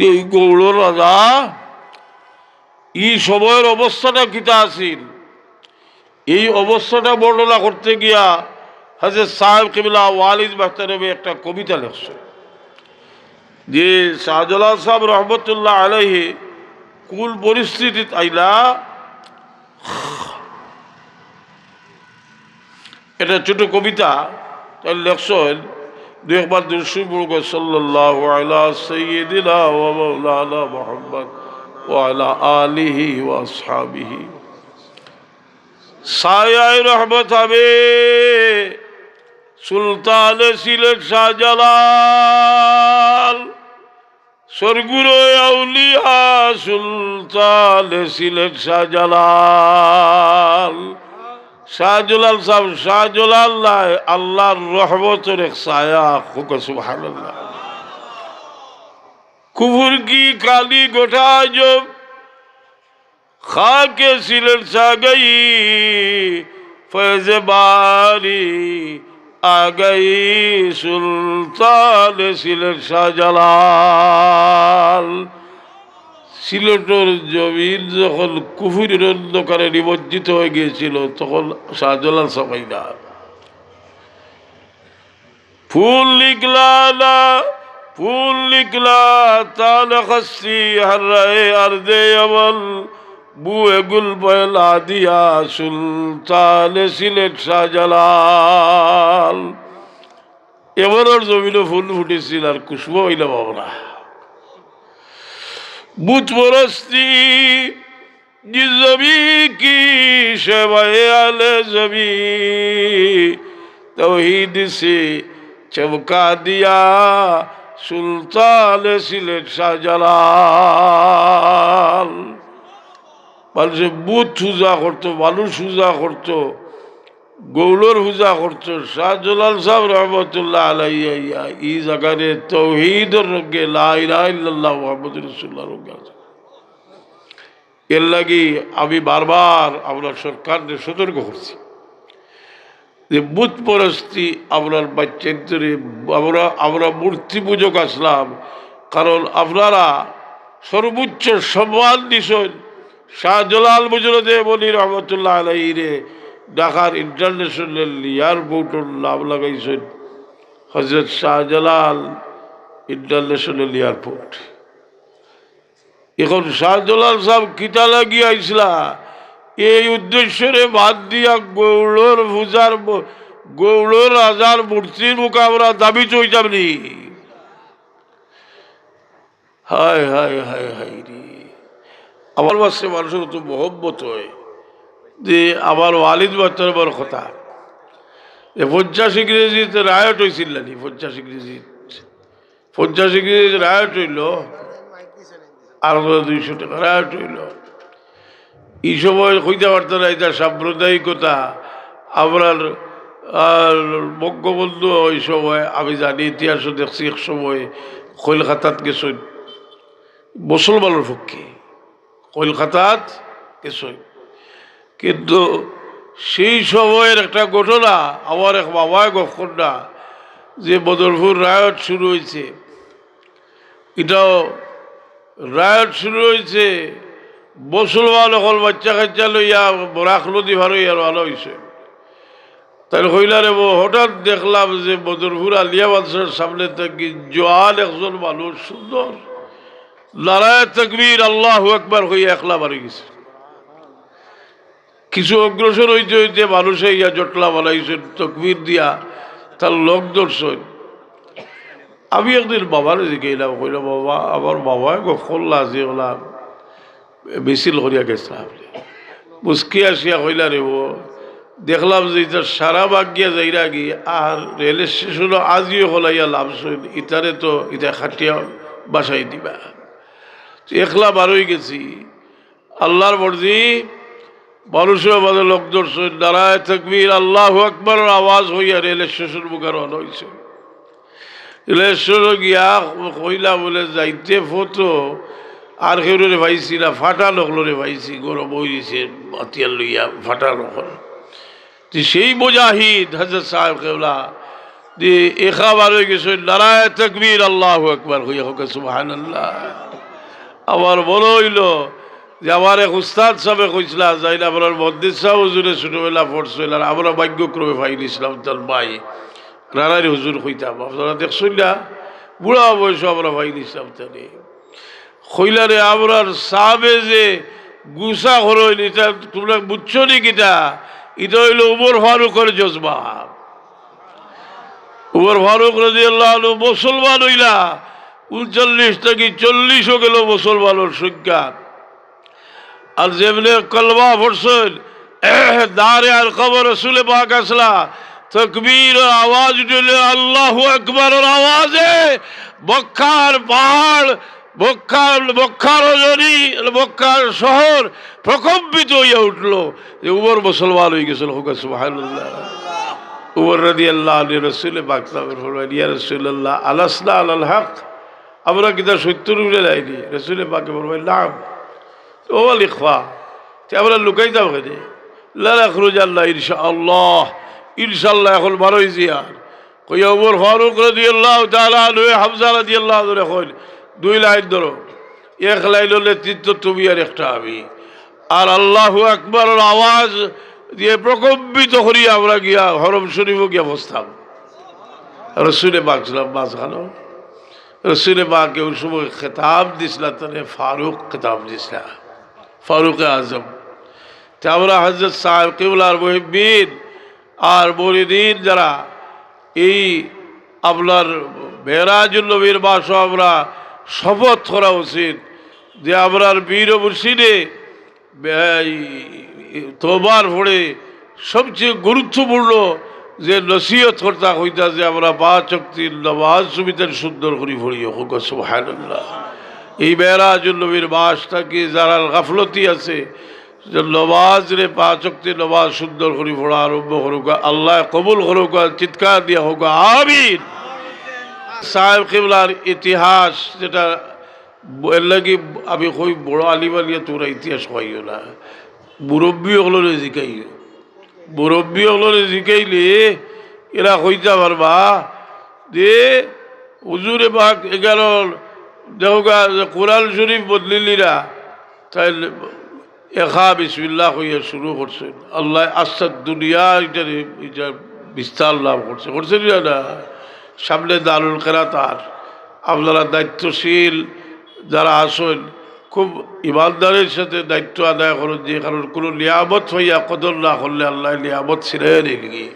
এই গৌড় রাজা এই সময়ের অবস্থাটা কিতা আছিল, এই অবস্থাটা বর্ণনা করতে গিয়া হযরত সাহেব কিবলা ওয়ালিদ বাখতারবি একটা কবিতা লিখছে যে শাহজালাল সাহেব রহমতুল্লাহ আলাইহি কুল পরিস্থিতি আইলা। এটা ছোট কবিতা, তাই লেখছেন দুই একবার দুরূদ পড়ব সাল্লাল্লাহু আলা সাইয়্যিদিনা ওয়া মাওলানা মুহাম্মদ ওয়া আলা আলিহি ওয়া আসহাবিহি। সায়ায়ে রহমত হবে সুলতান সিলেট শাহজালাল, সরগুর আউলিয়া সুলতান সিলেট শাহজালাল। শাহজালাল সাহেব শাহজালাল আল্লাহর রহমতের এক ছায়া, সুবহানাল্লাহ। কুফর কি কালি গোটা জব খাকে সিলেট सा गई, फैज़ बारी आ गई सुल्तान सिलेट শাহজালাল। সিলেটের জমিন যখন কুফুরের অন্ধকারে নিমজ্জিত হয়ে গিয়েছিল তখন শাহজালাল সবাই না ফুল লিখলা না ফুল লিখলা তাল খস্তি হর রে আরদে अमल বুয়ে গুল বয়লা দিয়া সুলতান সিলেট শাহজালাল। এবারের জমিনে ফুল ফুটেছিল আর কুসুম হইল বাবরা। बुत परस्ती जिस ज़मी की शवाए आले ज़मी, तौहीद से चमका दिया सुल्तान सिलेट শাহজালাল। মানুষে বুথ পূজা করতো, মানুষ পূজা করতো, গৌলর পূজা করতো। শাহজালাল সাহেব রহমতুল্লাহ আলাইহি এই জায়গায় তৌহিদের রঙে লা ইলাহা ইল্লাল্লাহ মুহাম্মাদুর রাসূলুল্লাহ রঙে আছে। এর লাগি আমি বারবার আমরা সরকারকে সতর্ক করছি যে বুত পরস্তি আপনার বাচ্চাদের আমরা মূর্তি পূজক আসলাম, কারণ আপনারা সর্বোচ্চ সম্মান দিছেন শাহজালাল মুজরদে বলি রহমতুল্লাহ আলাইহি রে ঢাকার ইন্টারন্যাশনাল এয়ারপোর্টের নাম লাগাইছেন হযরত শাহজালাল ইন্টারন্যাশনাল এয়ারপোর্ট। এখন শাহজালাল সাহেব কিতা লাগিয়ে আইসলা এই উদ্দেশ্যে বাদ দিয়া গৌড়র পূজার গৌড়র রাজার মূর্তির মোকাবিলা দাবি চইতাম নি। হায় হায় হায় হায় রে, আমার কাছে মানুষের তো মহব্বত হয় যে আমার ওয়ালিদ বাচ্চার কথা 50 ইংরেজিতে রায়ট হয়েছিল নানি, 50 ইংরেজি রায়ট হইল আর 200 টাকা রায়ট হইল। এই সময় কইতে পারত না এটা সাম্প্রদায়িকতা। আপনার বঙ্গবন্ধু ওই সময় আমি জানি ইতিহাসও দেখছি এক সময় কলকাতাত গেছেন মুসলমানের পক্ষে, কলকাতাত গেছেন। কিন্তু সেই সময়ের একটা ঘটনা আমার এক বাবায় গফর না যে বদরপুর রায়ট শুরু হয়েছে, এটাও রায়ট শুরু হয়েছে মুসলমান অকল বাচ্চা কাচ্চা লইয়া বরাক নদী ভার হইয়া ভালো হয়েছে। তাই হইলারে হঠাৎ দেখলাম যে বদরপুর আলিয়া মাদ্রাসার সামনে থেকে জোয়ান একজন মানুষ সুন্দর নারায়ে তাকবীর আল্লাহু আকবার হইয়া একলা বাড়ি গেছে। কিছু অগ্রসর হইতে হইতে মানুষে ইয়া জটলা বানাইছেন তকবীর দিয়া তার লোক ধরছেন। আমি একদিন বাবারে জিজ্ঞাইলাম, কইলাম বাবা আমার বাবাই গফল্লা যে ওলা মিছিল করিয়া গেছিলাম, মুস্কি আসিয়া কইলা রে দেখলাম যে এটা সারা বাগিয়া যাইরা গিয়ে আর রেল স্টেশনও আজিও হলাইয়া লাভছেন, ইটারে তো এটা খাটিয়া বাসাই দিবা। একলা বারোই গেছি, আল্লাহর মর্জি মানুষের মাঝে লোক ধরছেন নারায়ে তাকবীর আল্লাহু আকবার আওয়াজ হইয়া রেল স্টেশন মুখে রওনা হয়েছে। রেল স্টেশনে গিয়া কইলা বলে যাইতে ফটো আর কেউরে ভাইছি না, ফাটা নকলরে ভাইছি, গরম হয়েছে হাতিয়ার লইয়া ফাটা নকল। সেই মুজাহিদ হযরত সাহেব কেবলা যে এখাবার হয়ে গেছে নারায় তাকবীর আল্লাহু আকবার হইয়া হোক সুবহানাল্লাহ। আমার বড় হইল যে আমার এক উস্তাদ সাহেব কইসলা যাইলে আপনার মদ্দিস সাহেব হুজুরে ছোটবেলা পড়ছিল আর আমরা ভাগ্যক্রমে পাইল ইসলাম তার ভাই রানারি হুজুর কইতাম আপনারা দেখছেন না বুড়া বয়স আমরা পাইল ইসলাম তারে কইলারে আমরার সাহাবে যে গুসা হরইল এটা তোমরা বুঝছো নি কিটা এটা হইল উমর ফারুকের জজবা। উমর ফারুক রাদিয়াল্লাহু আনহু মুসলমান হইলা 39 থেকে 40 গেল মুসলমানের সংখ্যা। আর যেমনি কলমা পড়ছেন দারে আর কবর রসুলে পাক আসলা তকবীর আওয়াজ উঠলে আল্লাহু আকবরের আওয়াজে মক্কার পাহাড় মক্কার রজনী মক্কার শহর প্রকম্পিত হইয়া উঠল যে উমর মুসলমান হয়ে গেছিল সুবহানাল্লাহ। উমর রাদিয়াল্লাহু আনহু রসুলে পাক ফরমাইলেন ইয়া রাসূলুল্লাহ আলাসনা আলাল হক, আমরা কি তার সত্যের উপরে যাইনি? রসুলে পাকে ফরমাইলেন নাম। ও লিখবা আমরা লুকাইতাম কেন? লাখরুজাল্লাহ ইনশাআল্লাহ, ইনশাআল্লাহ এখন ভালোই জিয়ার কইয়া উমর ফারুক রাদিয়াল্লাহু তাআলা আনহু হামজা রাদিয়াল্লাহু আনহু কইল 2 লাইন ধরো, 1 লাইন হলে নেতৃত্ব তুমি আর একটা আমি, আর আল্লাহু আকবরের আওয়াজ দিয়ে প্রকম্পিত করি আমরা গিয়া হরম শরীফ গিয়া বসতাম। রসুলে পাক ছিলাম মাঝখানো, রসুলে পাকে ওই সময় খেতাব দিছিলা তাহলে ফারুক খেতাব দিছিলা ফারুক আজম। তা আমরা হজরত সাহেব কিবলার মুহিব্বিন আর মুরিদিন যারা এই আপনার মেরাজুল নবীর বাসা আমরা শপথ করা উচিত যে আমরার বীর মুর্শিদে তোবার পড়ে সবচেয়ে গুরুত্বপূর্ণ যে নসিহত কর্তা হইতা যে আমরা 5 ওয়াক্তের নামাজ সুবিধার সুন্দর করে পড়ি হোক সুবহানাল্লাহ। এই মেরাজুল নবীর মাসটাকে যারা গাফলতি আছে নমাজ রে 5 ওয়াক্তের নামাজ সুন্দর করে পড়া আরম্ভ করুক, আল্লাহ কবুল করুক, চিৎকার দিয়া হোক আমিন। সাহেব কিবলার ইতিহাস যেটা এর লাগি আমি কই বড় আলিমালিয়া তোরা ইতিহাস কইও না, মুরব্বী হলরে জিকাইও, মুরব্বী হলরে জিকাইলে এরা কইতে পারবা যে হুজুরে পাক 11 দেহগা কোরআন শরীফ বদলিলিরা তাই এখা বিসমিল্লাহ হইয়া শুরু করছেন। আল্লাহ আসাদ দুনিয়া এটা বিস্তার লাভ করছেন না। সামনে দারুল কেরাতার আপনারা দায়িত্বশীল যারা আসেন খুব ইমানদারের সাথে দায়িত্ব আদায় করুন, যে কারণ কোনো নিয়ামত হইয়া কদর না করলে আল্লাহ নিয়ামত ছিঁড়ে নিয়ে